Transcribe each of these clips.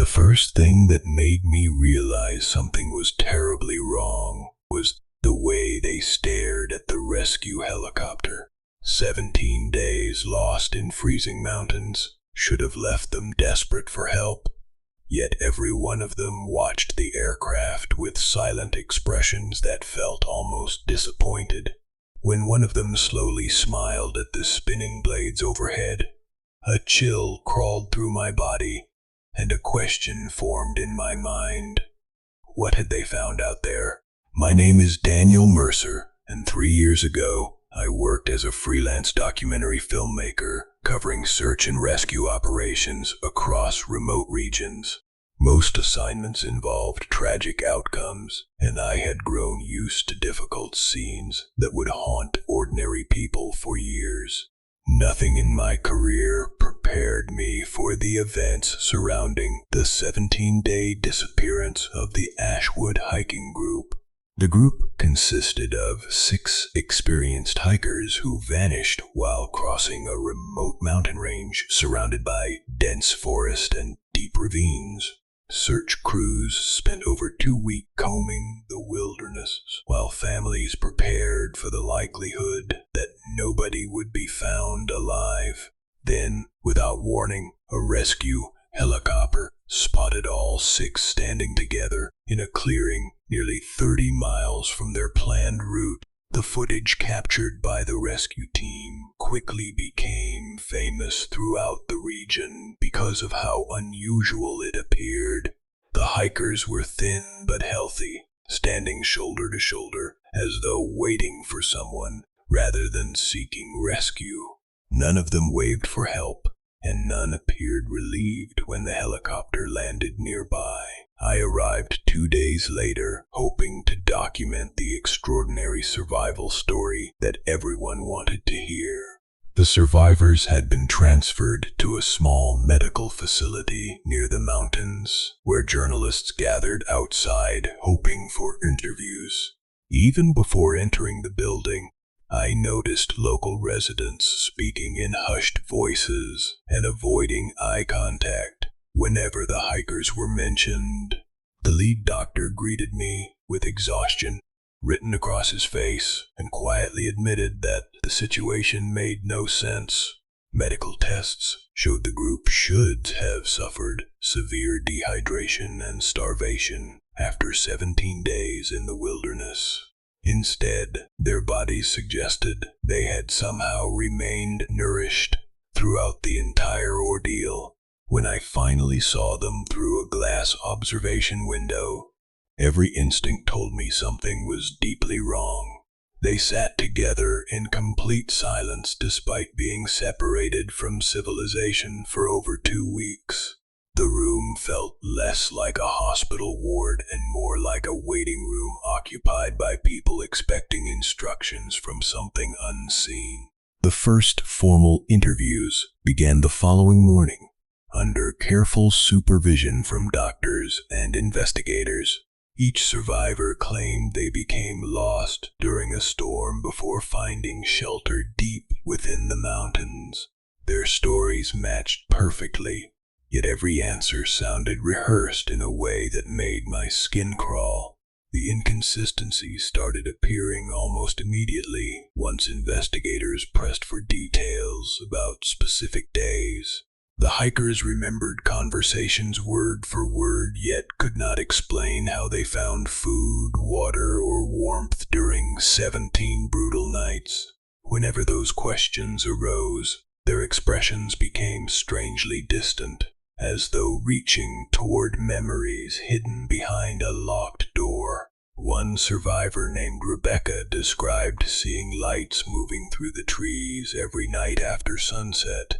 The first thing that made me realize something was terribly wrong was the way they stared at the rescue helicopter. 17 days lost in freezing mountains should have left them desperate for help. Yet every one of them watched the aircraft with silent expressions that felt almost disappointed. When one of them slowly smiled at the spinning blades overhead, a chill crawled through my body, and a question formed in my mind. What had they found out there? My name is Daniel Mercer, and 3 years ago, I worked as a freelance documentary filmmaker covering search and rescue operations across remote regions. Most assignments involved tragic outcomes, and I had grown used to difficult scenes that would haunt ordinary people for years. Nothing in my career prepared me for the events surrounding the 17-day disappearance of the Ashwood hiking group. The group consisted of 6 experienced hikers who vanished while crossing a remote mountain range surrounded by dense forest and deep ravines. Search crews spent over 2 weeks combing the wilderness, while families prepared for the likelihood that nobody would be found alive. Then, without warning, a rescue helicopter spotted all 6 standing together in a clearing nearly 30 miles from their planned route. The footage captured by the rescue team quickly became famous throughout the region because of how unusual it appeared. The hikers were thin but healthy, standing shoulder to shoulder as though waiting for someone rather than seeking rescue. None of them waved for help, and none appeared relieved when the helicopter landed nearby. I arrived 2 days later, hoping to document the extraordinary survival story that everyone wanted to hear. The survivors had been transferred to a small medical facility near the mountains, where journalists gathered outside hoping for interviews. Even before entering the building, I noticed local residents speaking in hushed voices and avoiding eye contact whenever the hikers were mentioned. The lead doctor greeted me with exhaustion written across his face and quietly admitted that the situation made no sense. Medical tests showed the group should have suffered severe dehydration and starvation after 17 days in the wilderness. Instead, their bodies suggested they had somehow remained nourished throughout the entire ordeal. When I finally saw them through a glass observation window, every instinct told me something was deeply wrong. They sat together in complete silence despite being separated from civilization for over 2 weeks. The room felt less like a hospital ward and more like a waiting room occupied by people expecting instructions from something unseen. The first formal interviews began the following morning, under careful supervision from doctors and investigators. Each survivor claimed they became lost during a storm before finding shelter deep within the mountains. Their stories matched perfectly, yet every answer sounded rehearsed in a way that made my skin crawl. The inconsistencies started appearing almost immediately once investigators pressed for details about specific days. The hikers remembered conversations word for word, yet could not explain how they found food, water, or warmth during 17 brutal nights. Whenever those questions arose, their expressions became strangely distant, as though reaching toward memories hidden behind a locked door. One survivor named Rebecca described seeing lights moving through the trees every night after sunset.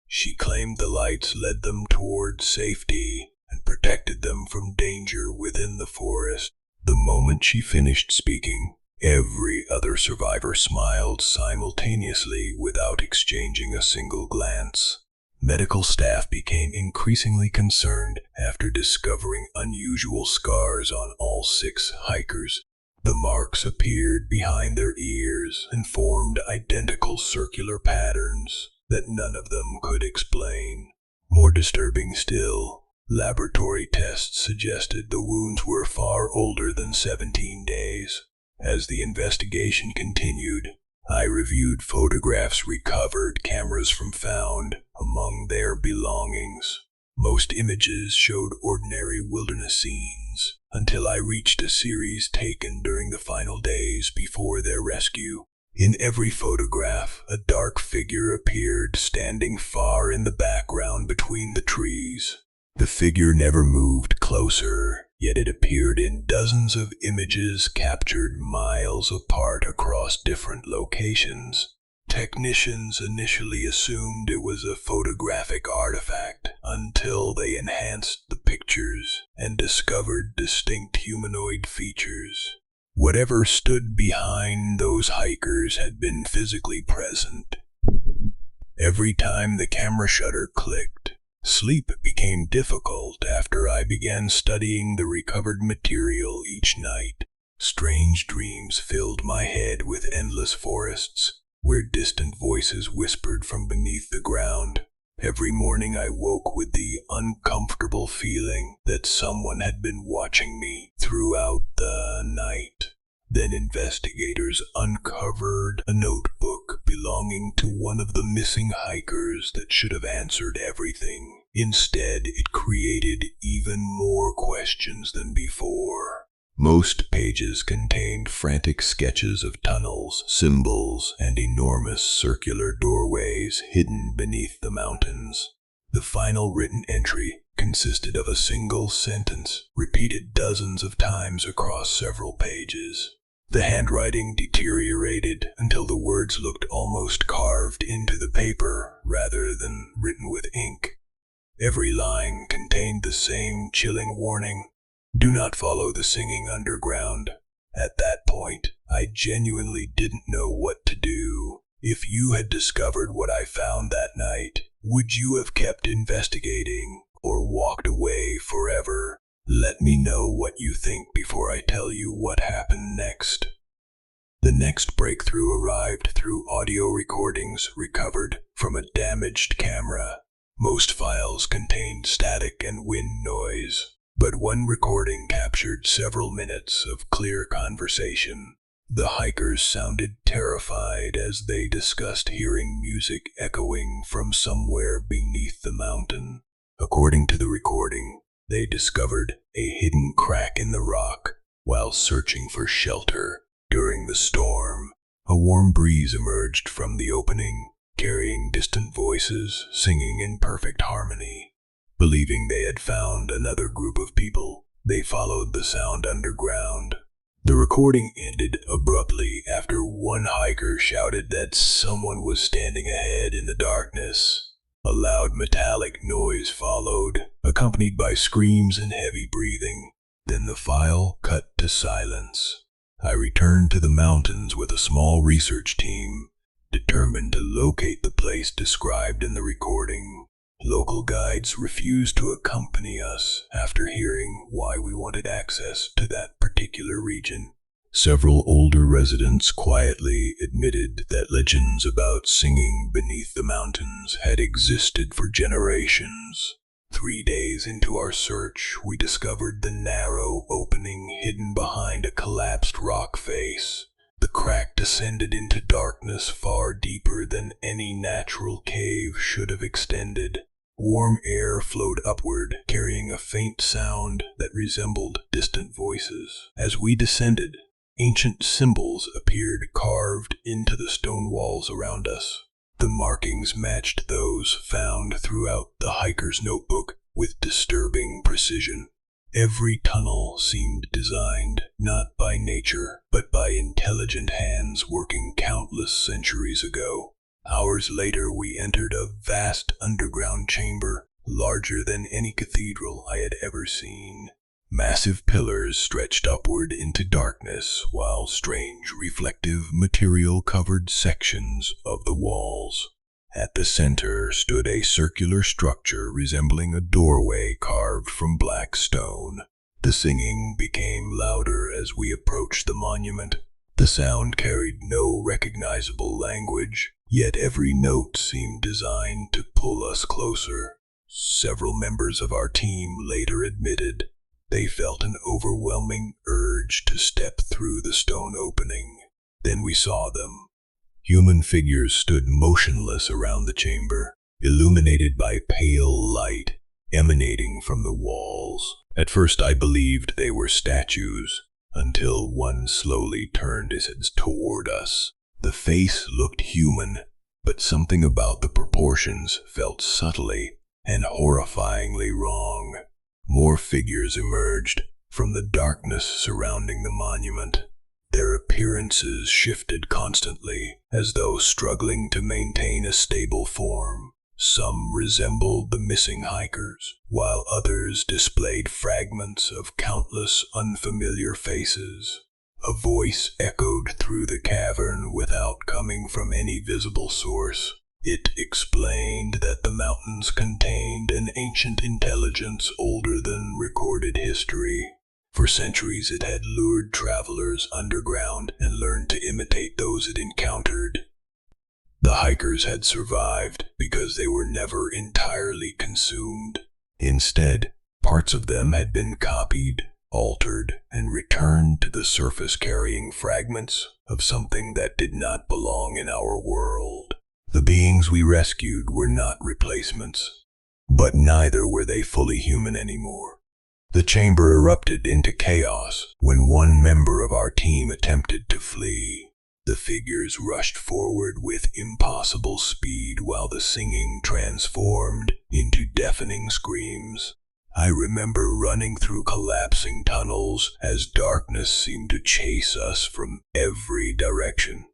She claimed the lights led them toward safety and protected them from danger within the forest. The moment she finished speaking, every other survivor smiled simultaneously without exchanging a single glance. Medical staff became increasingly concerned after discovering unusual scars on all 6 hikers. The marks appeared behind their ears and formed identical circular patterns that none of them could explain. More disturbing still, Laboratory tests suggested the wounds were far older than 17 days. As the investigation continued, I reviewed photographs recovered, cameras from found among their belongings. Most images showed ordinary wilderness scenes, until I reached a series taken during the final days before their rescue. In every photograph, a dark figure appeared, standing far in the background between the trees. The figure never moved closer, yet it appeared in dozens of images captured miles apart across different locations. Technicians initially assumed it was a photographic artifact until they enhanced the pictures and discovered distinct humanoid features. Whatever stood behind those hikers had been physically present. Every time the camera shutter clicked, sleep became difficult after I began studying the recovered material each night. Strange dreams filled my head with endless forests, where distant voices whispered from beneath the ground. Every morning I woke with the uncomfortable feeling that someone had been watching me throughout the night. Then investigators uncovered a notebook belonging to one of the missing hikers that should have answered everything. Instead, it created even more questions than before. Most pages contained frantic sketches of tunnels, symbols, and enormous circular doorways hidden beneath the mountains. The final written entry consisted of a single sentence, repeated dozens of times across several pages. The handwriting deteriorated until the words looked almost carved into the paper rather than written with ink. Every line contained the same chilling warning: do not follow the singing underground. At that point, I genuinely didn't know what to do. If you had discovered what I found that night, would you have kept investigating or walked away forever? Let me know what you think before I tell you what happened next. The next breakthrough arrived through audio recordings recovered from a damaged camera. Most files contained static and wind noise, but one recording captured several minutes of clear conversation. The hikers sounded terrified as they discussed hearing music echoing from somewhere beneath the mountain. According to the recording, they discovered a hidden crack in the rock while searching for shelter during the storm. A warm breeze emerged from the opening, carrying distant voices singing in perfect harmony. Believing they had found another group of people, they followed the sound underground. The recording ended abruptly after one hiker shouted that someone was standing ahead in the darkness. A loud metallic noise followed, accompanied by screams and heavy breathing. Then the file cut to silence. I returned to the mountains with a small research team, determined to locate the place described in the recording. Local guides refused to accompany us after hearing why we wanted access to that particular region. Several older residents quietly admitted that legends about singing beneath the mountains had existed for generations. 3 days into our search, we discovered the narrow opening hidden behind a collapsed rock face. The crack descended into darkness far deeper than any natural cave should have extended. Warm air flowed upward, carrying a faint sound that resembled distant voices. As we descended, ancient symbols appeared carved into the stone walls around us. The markings matched those found throughout the hiker's notebook with disturbing precision. Every tunnel seemed designed not by nature, but by intelligent hands working countless centuries ago. Hours later, we entered a vast underground chamber, larger than any cathedral I had ever seen. Massive pillars stretched upward into darkness, while strange reflective material covered sections of the walls. At the center stood a circular structure resembling a doorway carved from black stone. The singing became louder as we approached the monument. The sound carried no recognizable language, yet every note seemed designed to pull us closer. Several members of our team later admitted they felt an overwhelming urge to step through the stone opening. Then we saw them. Human figures stood motionless around the chamber, illuminated by pale light emanating from the walls. At first I believed they were statues, until one slowly turned his head toward us. The face looked human, but something about the proportions felt subtly and horrifyingly wrong. More figures emerged from the darkness surrounding the monument. Their appearances shifted constantly, as though struggling to maintain a stable form. Some resembled the missing hikers, while others displayed fragments of countless unfamiliar faces. A voice echoed through the cavern without coming from any visible source. It explained that the mountains contained an ancient intelligence older than recorded history. For centuries it had lured travelers underground and learned to imitate those it encountered. The hikers had survived because they were never entirely consumed. Instead, parts of them had been copied, altered, and returned to the surface carrying fragments of something that did not belong in our world. The beings we rescued were not replacements, but neither were they fully human anymore. The chamber erupted into chaos when one member of our team attempted to flee. The figures rushed forward with impossible speed while the singing transformed into deafening screams. I remember running through collapsing tunnels as darkness seemed to chase us from every direction.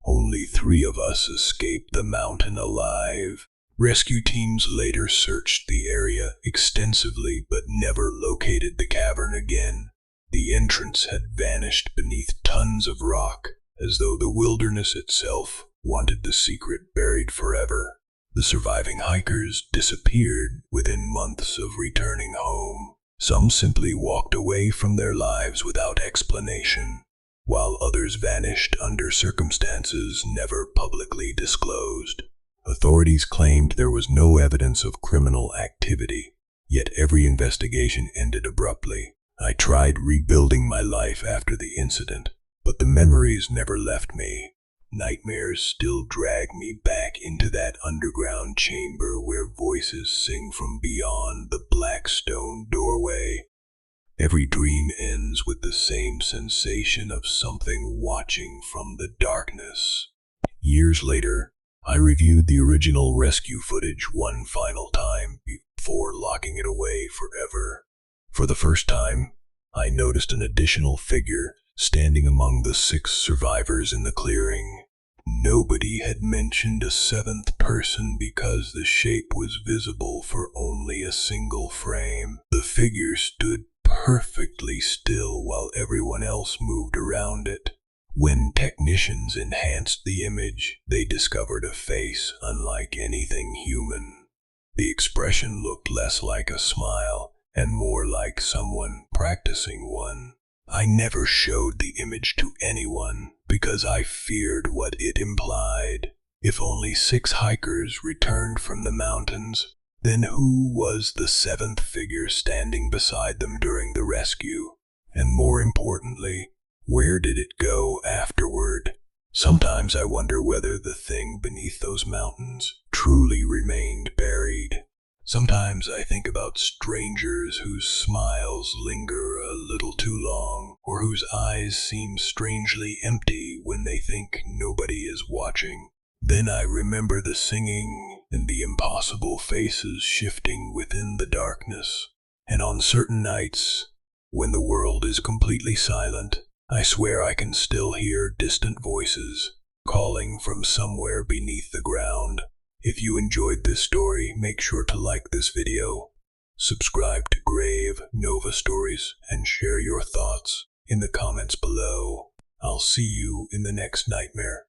Only 3 of us escaped the mountain alive. Rescue teams later searched the area extensively but never located the cavern again. The entrance had vanished beneath tons of rock, as though the wilderness itself wanted the secret buried forever. The surviving hikers disappeared within months of returning home. Some simply walked away from their lives without explanation, while others vanished under circumstances never publicly disclosed. Authorities claimed there was no evidence of criminal activity, yet every investigation ended abruptly. I tried rebuilding my life after the incident, but the memories never left me. Nightmares still drag me back into that underground chamber where voices sing from beyond the black stone doorway. Every dream ends with the same sensation of something watching from the darkness. Years later, I reviewed the original rescue footage one final time before locking it away forever. For the first time, I noticed an additional figure standing among the 6 survivors in the clearing. Nobody had mentioned a 7th person because the shape was visible for only a single frame. The figure stood perfectly still while everyone else moved around it. When technicians enhanced the image, they discovered a face unlike anything human. The expression looked less like a smile and more like someone practicing one. I never showed the image to anyone because I feared what it implied. If only 6 hikers returned from the mountains, then who was the 7th figure standing beside them during the rescue? And more importantly, where did it go afterward? Sometimes I wonder whether the thing beneath those mountains truly remained buried. Sometimes I think about strangers whose smiles linger a little too long, or whose eyes seem strangely empty when they think nobody is watching. Then I remember the singing and the impossible faces shifting within the darkness. And on certain nights, when the world is completely silent, I swear I can still hear distant voices calling from somewhere beneath the ground. If you enjoyed this story, make sure to like this video, subscribe to Grave Nova Stories, and share your thoughts in the comments below. I'll see you in the next nightmare.